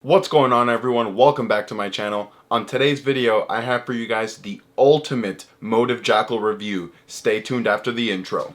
What's going on, everyone? Welcome back to my channel. On today's video, I have for you guys the ultimate Motiv Jackal review. Stay tuned after the intro.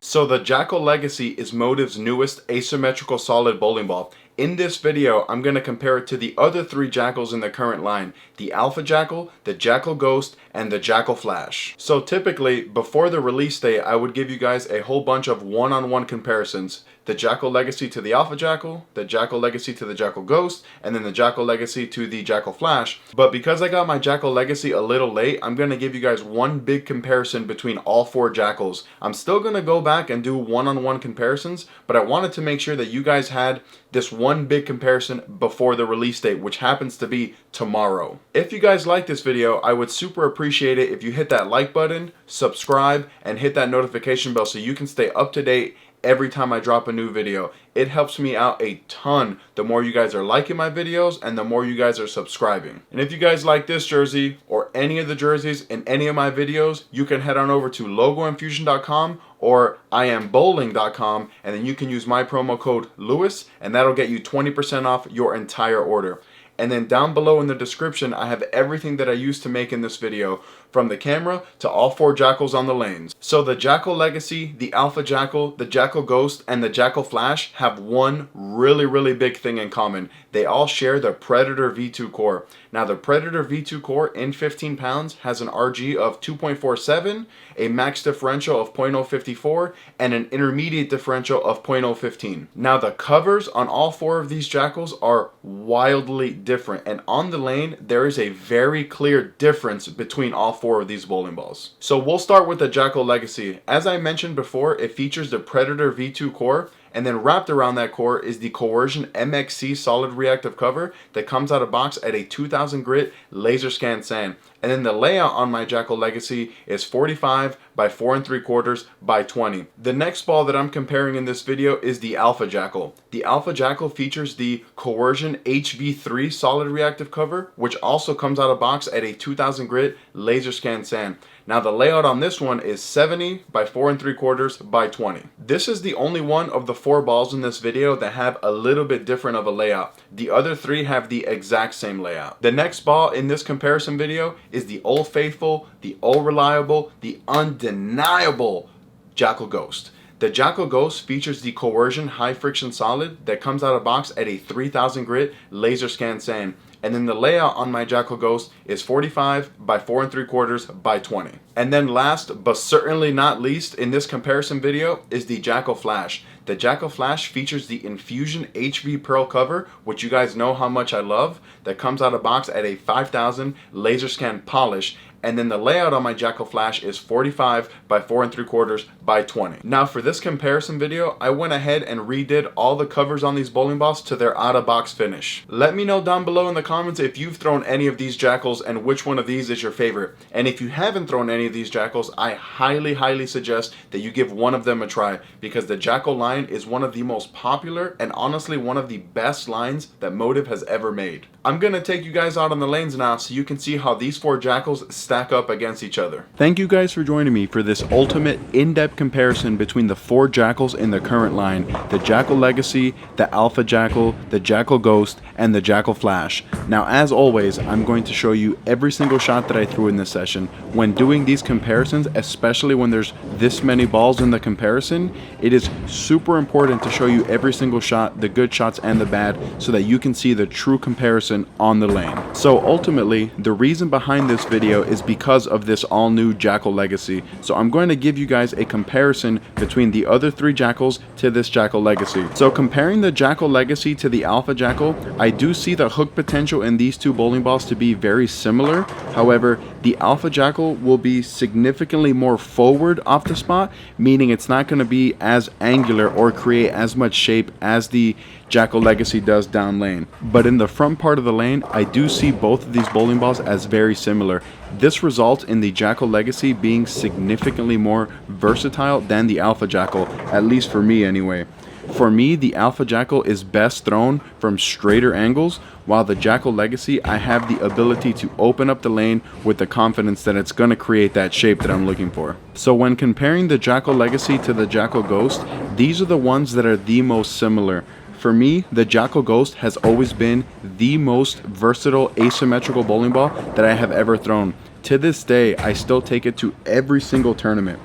So the Jackal Legacy is Motiv's newest asymmetrical solid bowling ball. In this video, I'm going to compare it to the other three Jackals in the current line, the Alpha Jackal, the Jackal Ghost, and the Jackal Flash. So typically, before the release date, I would give you guys a whole bunch of one-on-one comparisons. The Jackal Legacy to the Alpha Jackal, the Jackal Legacy to the Jackal Ghost, and then the Jackal Legacy to the Jackal Flash. But because I got my Jackal Legacy a little late, I'm going to give you guys one big comparison between all four Jackals. I'm still going to go back and do one-on-one comparisons, but I wanted to make sure that you guys had this one big comparison before the release date, which happens to be tomorrow. If you guys like this video, I would super appreciate it if you hit that like button, subscribe, and hit that notification bell so you can stay up to date every time I drop a new video. It helps me out a ton the more you guys are liking my videos and the more you guys are subscribing. And if you guys like this jersey or any of the jerseys in any of my videos, you can head on over to logoinfusion.com or iambowling.com, and then you can use my promo code Lewis, and that'll get you 20% off your entire order. And then down below in the description, I have everything that I used to make in this video, from the camera to all four Jackals on the lanes. So the Jackal Legacy, the Alpha Jackal, the Jackal Ghost, and the Jackal Flash have one really big thing in common. They all share the Predator V2 core. Now the Predator V2 core in 15 pounds has an RG of 2.47, a max differential of 0.054, and an intermediate differential of 0.015. Now the covers on all four of these Jackals are wildly different, and on the lane there is a very clear difference between all four of these bowling balls. So we'll start with the Jackal Legacy. As I mentioned before, it features the Predator V2 core, and then wrapped around that core is the Coercion MXC solid reactive cover that comes out of box at a 2000 grit laser scan sand. And then the layout on my Jackal Legacy is 45 by 4 3/4 by 20. The next ball that I'm comparing in this video is the Alpha Jackal. The Alpha Jackal features the Coercion HV3 solid reactive cover, which also comes out of box at a 2000 grit laser scan sand. Now the layout on this one is 70 by 4 3/4 by 20. This is the only one of the four balls in this video that have a little bit different of a layout. The other three have the exact same layout. The next ball in this comparison video is the Old Faithful, the Old Reliable, the undeniable Jackal Ghost. The Jackal Ghost features the Coercion high friction solid that comes out of box at a 3000 grit laser scan sand. And then the layout on my Jackal Ghost is 45 by 4 3/4 by 20. And then last but certainly not least in this comparison video is the Jackal Flash. The Jackal Flash features the Infusion HV Pearl cover, which you guys know how much I love, that comes out of box at a 5000 laser scan polish. And then the layout on my Jackal Flash is 45 by 4 3/4 by 20. Now for this comparison video, I went ahead and redid all the covers on these bowling balls to their out of box finish. Let me know down below in the comments if you've thrown any of these Jackals and which one of these is your favorite. And if you haven't thrown any of these Jackals, I highly suggest that you give one of them a try, because the Jackal line is one of the most popular and honestly one of the best lines that Motiv has ever made. I'm gonna take you guys out on the lanes now so you can see how these four Jackals stack up against each other. Thank you guys for joining me for this ultimate in-depth comparison between the four Jackals in the current line, the Jackal Legacy, the Alpha Jackal, the Jackal Ghost, and the Jackal Flash. Now as always, I'm going to show you every single shot that I threw in this session. When doing these comparisons, especially when there's this many balls in the comparison, it is super important to show you every single shot, the good shots and the bad, so that you can see the true comparison on the lane. So ultimately, the reason behind this video is because of this all new Jackal Legacy. So I'm going to give you guys a comparison between the other three Jackals to this Jackal Legacy. So comparing the Jackal Legacy to the Alpha Jackal, I do see the hook potential in these two bowling balls to be very similar. However, the Alpha Jackal will be significantly more forward off the spot, meaning it's not going to be as angular or create as much shape as the Jackal Legacy does down lane. But in the front part of the lane, I do see both of these bowling balls as very similar. This results in the Jackal Legacy being significantly more versatile than the Alpha Jackal, at least for me anyway. For me, the Alpha Jackal is best thrown from straighter angles, while the Jackal Legacy, I have the ability to open up the lane with the confidence that it's going to create that shape that I'm looking for. So when comparing the Jackal Legacy to the Jackal Ghost, these are the ones that are the most similar. For me, the Jackal Ghost has always been the most versatile asymmetrical bowling ball that I have ever thrown. To this day, I still take it to every single tournament.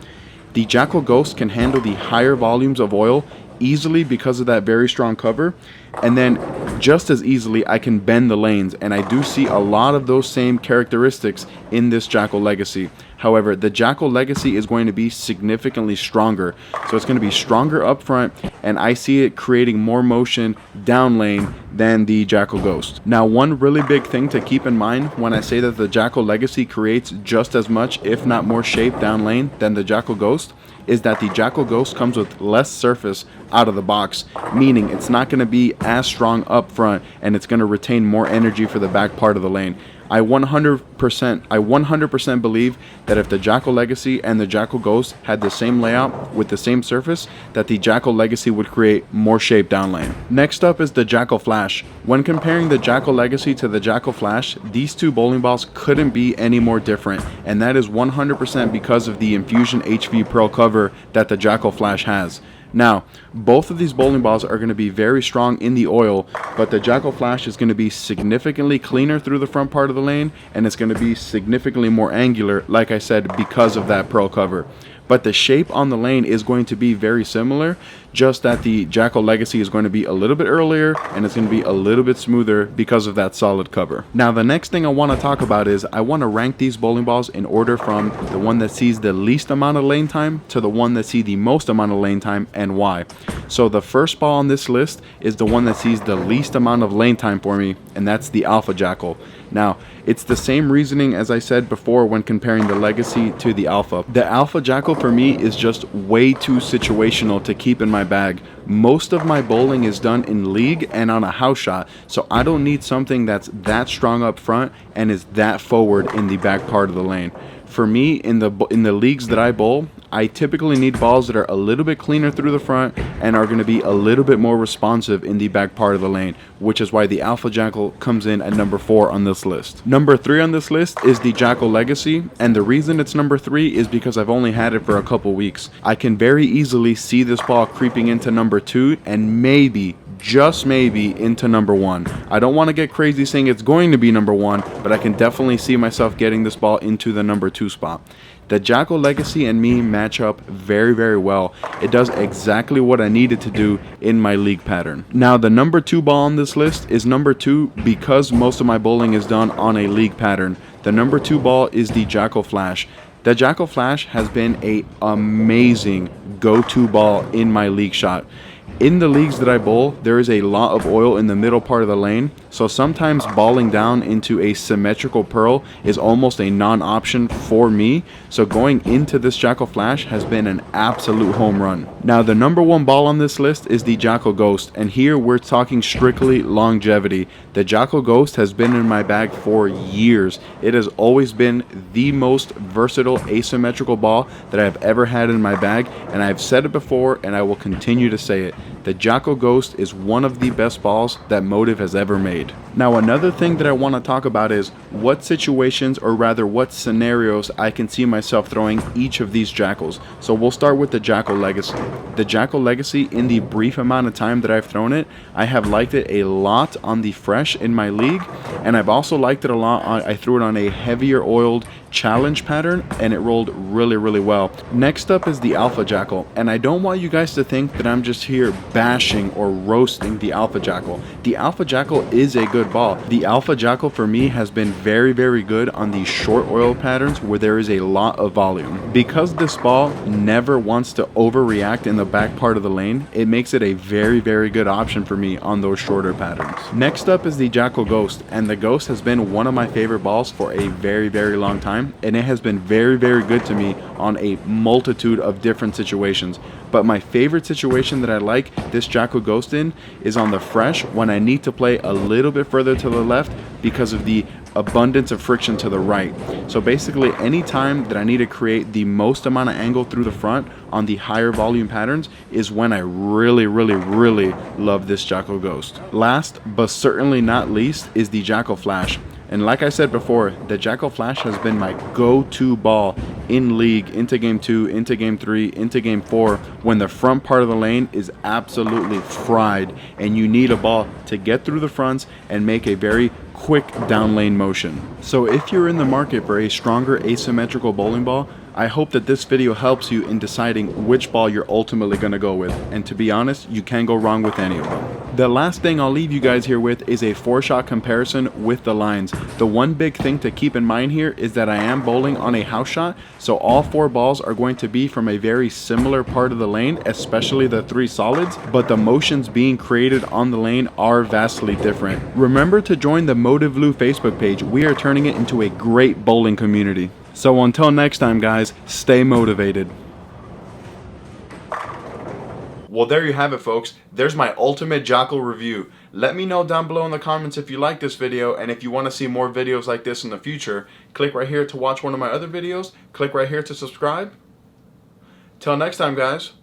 The Jackal Ghost can handle the higher volumes of oil easily because of that very strong cover, and then just as easily I can bend the lanes, and I do see a lot of those same characteristics in this Jackal Legacy. However, the Jackal Legacy is going to be significantly stronger, so it's going to be stronger up front, and I see it creating more motion down lane than the Jackal Ghost. Now, one really big thing to keep in mind when I say that the Jackal Legacy creates just as much, if not more shape down lane than the Jackal Ghost, is that the Jackal Ghost comes with less surface out of the box, meaning it's not going to be as strong up front, and it's going to retain more energy for the back part of the lane. I 100% believe that if the Jackal Legacy and the Jackal Ghost had the same layout with the same surface, that the Jackal Legacy would create more shape down lane. Next up is the Jackal Flash. When comparing the Jackal Legacy to the Jackal Flash, these two bowling balls couldn't be any more different, and that is 100% because of the Infusion HV Pearl cover that the Jackal Flash has. Now, both of these bowling balls are going to be very strong in the oil, but the Jackal Flash is going to be significantly cleaner through the front part of the lane, and it's going to be significantly more angular, like I said, because of that pearl cover. But the shape on the lane is going to be very similar, just that the Jackal Legacy is going to be a little bit earlier, and it's going to be a little bit smoother because of that solid cover. Now, the next thing I want to talk about is I want to rank these bowling balls in order from the one that sees the least amount of lane time to the one that sees the most amount of lane time, and why. So the first ball on this list is the one that sees the least amount of lane time for me, and that's the Alpha Jackal. Now, it's the same reasoning as I said before when comparing the Legacy to the Alpha. The Alpha Jackal for me is just way too situational to keep in my bag. Most of my bowling is done in league and on a house shot, so I don't need something that's that strong up front and is that forward in the back part of the lane. For me, in the leagues that I bowl, I typically need balls that are a little bit cleaner through the front and are going to be a little bit more responsive in the back part of the lane, which is why the Alpha Jackal comes in at number 4 on this list. Number 3 on this list is the Jackal Legacy, and the reason it's number 3 is because I've only had it for a couple weeks. I can very easily see this ball creeping into number 2 and maybe, just maybe, into number 1. I don't want to get crazy saying it's going to be number 1, but I can definitely see myself getting this ball into the number 2 spot. The Jackal Legacy and me match up very, very well. It does exactly what I need it to do in my league pattern. Now, the number 2 ball on this list is number 2 because most of my bowling is done on a league pattern. The number 2 ball is the Jackal Flash. The Jackal Flash has been an amazing go-to ball in my league shot. In the leagues that I bowl, there is a lot of oil in the middle part of the lane, so sometimes balling down into a symmetrical pearl is almost a non-option for me, so going into this Jackal Flash has been an absolute home run. Now, the number 1 ball on this list is the Jackal Ghost, and here we're talking strictly longevity. The Jackal Ghost has been in my bag for years. It has always been the most versatile asymmetrical ball that I've ever had in my bag, and I've said it before and I will continue to say it. The Jackal Ghost is one of the best balls that Motiv has ever made. Now, another thing that I want to talk about is what situations, or rather what scenarios, I can see myself throwing each of these Jackals. So we'll start with the Jackal Legacy. The Jackal Legacy, in the brief amount of time that I've thrown it, I have liked it a lot on the fresh in my league, and I've also liked it a lot I threw it on a heavier oiled challenge pattern, and it rolled really, really well. Next up is the Alpha Jackal, and I don't want you guys to think that I'm just here bashing or roasting the Alpha Jackal. The Alpha Jackal is a good ball. The Alpha Jackal for me has been very, very good on these short oil patterns where there is a lot of volume. Because this ball never wants to overreact in the back part of the lane, it makes it a very, very good option for me on those shorter patterns. Next up is the Jackal Ghost, and the Ghost has been one of my favorite balls for a very, very long time, and it has been very, very good to me on a multitude of different situations. But my favorite situation that I like this Jackal Ghost in is on the fresh, when I need to play a little bit further to the left because of the abundance of friction to the right. So basically, any time that I need to create the most amount of angle through the front on the higher volume patterns is when I really love this Jackal Ghost. Last but certainly not least is the Jackal Flash. And like I said before, the Jackal Flash has been my go-to ball in league, into game 2, into game 3, into game 4, when the front part of the lane is absolutely fried and you need a ball to get through the fronts and make a very quick down lane motion. So if you're in the market for a stronger asymmetrical bowling ball, I hope that this video helps you in deciding which ball you're ultimately going to go with. And to be honest, you can't go wrong with any of them. The last thing I'll leave you guys here with is a 4-shot comparison with the lines. The one big thing to keep in mind here is that I am bowling on a house shot, so all 4 balls are going to be from a very similar part of the lane, especially the 3 solids, but the motions being created on the lane are vastly different. Remember to join the Motiv Facebook page. We are turning it into a great bowling community. So until next time, guys, stay motivated. Well, there you have it, folks. There's my ultimate Jackal review. Let me know down below in the comments if you like this video, and if you want to see more videos like this in the future. Click right here to watch one of my other videos. Click right here to subscribe. Till next time, guys.